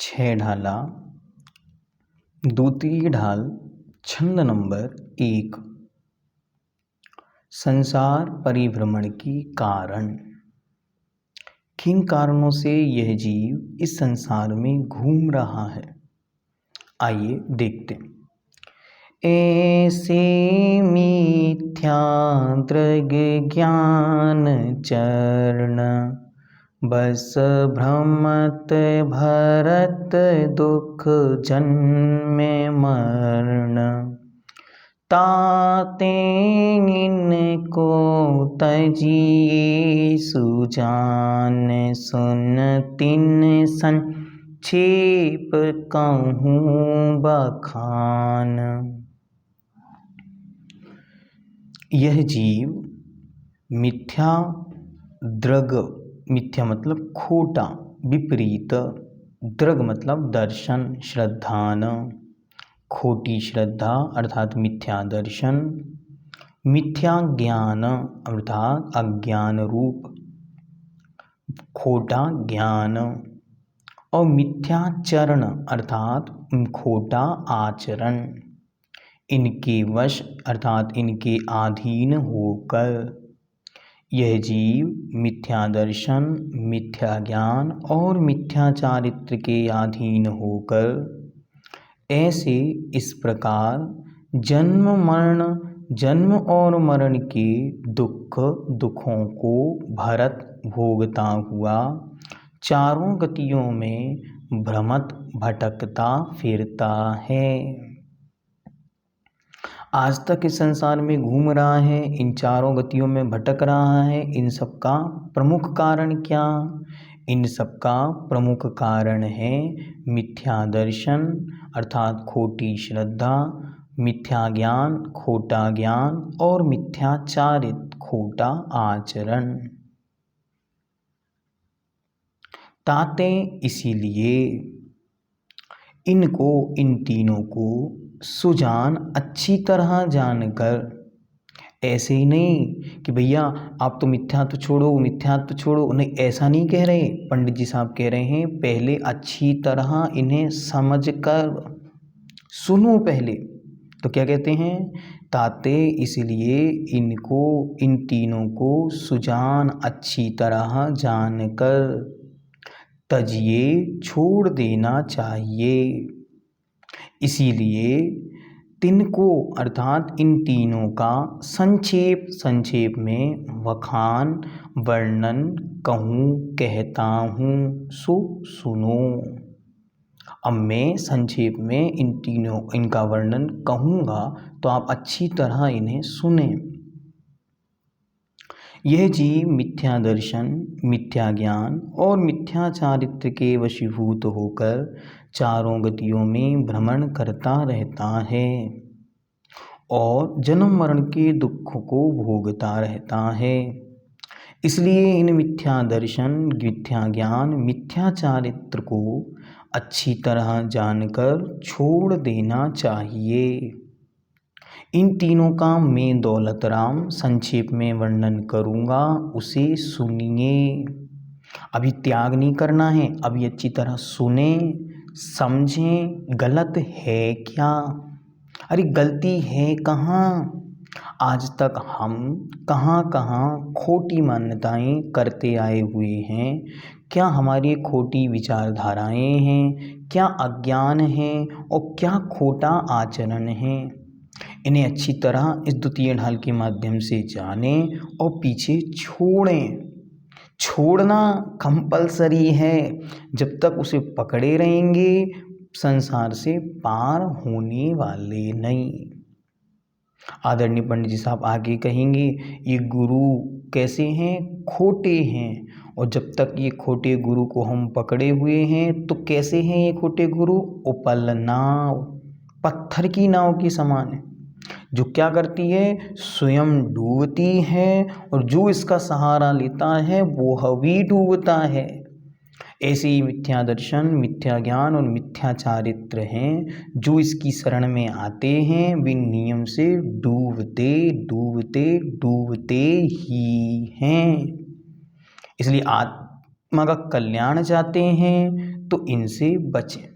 छह ढाला द्वितीय ढाल छंद नंबर 1। संसार परिभ्रमण की कारण। किन कारणों से यह जीव इस संसार में घूम रहा है, आइए देखते हैं। ऐसे मिथ्या दृग ज्ञान चरण बस भ्रमत भरत दुख जन्म मरण। ताते इनको तजिए सुजान सुन तिन संक्षेप कहूँ बखान। यह जीव मिथ्या दृग, मिथ्या मतलब खोटा, विपरीत, दृग मतलब दर्शन, श्रद्धा न, खोटी श्रद्धा अर्थात मिथ्या दर्शन, मिथ्या ज्ञान अर्थात अज्ञान रूप खोटा ज्ञान, और मिथ्याचरण अर्थात खोटा आचरण। इनके वश अर्थात इनके अधीन होकर यह जीव मिथ्या दर्शन, मिथ्या ज्ञान और मिथ्या चारित्र के अधीन होकर ऐसे इस प्रकार जन्म और मरण के दुखों को भरत भोगता हुआ चारों गतियों में भ्रमत भटकता फिरता है। आज तक इस संसार में घूम रहा है, इन चारों गतियों में भटक रहा है। इन सब का प्रमुख कारण क्या? इन सब का प्रमुख कारण है मिथ्या दर्शन अर्थात खोटी श्रद्धा, मिथ्या ज्ञान खोटा ज्ञान और मिथ्याचारित खोटा आचरण। ताते इसीलिए इनको, इन तीनों को सुजान अच्छी तरह जानकर, ऐसे ही नहीं कि भैया आप तो मिथ्यात्व छोड़ो, मिथ्यात्व छोड़ो, नहीं ऐसा नहीं कह रहे। पंडित जी साहब कह रहे हैं पहले अच्छी तरह इन्हें समझकर सुनो पहले। तो क्या कहते हैं? ताते इसलिए इनको, इन तीनों को सुजान अच्छी तरह जानकर तजिए छोड़ देना चाहिए। इसीलिए तिनको अर्थात इन तीनों का संक्षेप में वखान वर्णन कहूँ कहता हूँ, सो सुनो। अब मैं संक्षेप में इनका वर्णन कहूँगा तो आप अच्छी तरह इन्हें सुने। यह जीव मिथ्या दर्शन, मिथ्या ज्ञान और मिथ्या चारित्र के वशीभूत होकर चारों गतियों में भ्रमण करता रहता है और जन्म मरण के दुख को भोगता रहता है। इसलिए इन मिथ्या दर्शन, मिथ्या ज्ञान, मिथ्या चारित्र को अच्छी तरह जानकर छोड़ देना चाहिए। इन तीनों का मैं दौलत राम संक्षेप में वर्णन करूँगा, उसे सुनिए। अभी त्याग नहीं करना है, अभी अच्छी तरह सुने, समझें गलत है क्या, अरे गलती है कहाँ। आज तक हम कहाँ खोटी मान्यताएं करते आए हुए हैं। क्या हमारी खोटी विचारधाराएं हैं, क्या अज्ञान है और क्या खोटा आचरण है। इन्हें अच्छी तरह इस द्वितीय ढाल के माध्यम से जानें और पीछे छोड़ें। छोड़ना कंपलसरी है, जब तक उसे पकड़े रहेंगे संसार से पार होने वाले नहीं। आदरणीय पंडित जी साहब आगे कहेंगे ये गुरु कैसे हैं? खोटे हैं। और जब तक ये खोटे गुरु को हम पकड़े हुए हैं तो कैसे हैं ये खोटे गुरु? उपल नाव, पत्थर की नाव के समान है, जो क्या करती है? स्वयं डूबती है और जो इसका सहारा लेता है वो भी डूबता है। ऐसे ही मिथ्या दर्शन, मिथ्या ज्ञान और मिथ्या चारित्र हैं, जो इसकी शरण में आते हैं वे नियम से डूबते डूबते डूबते ही हैं। इसलिए आत्मा का कल्याण चाहते हैं तो इनसे बचें।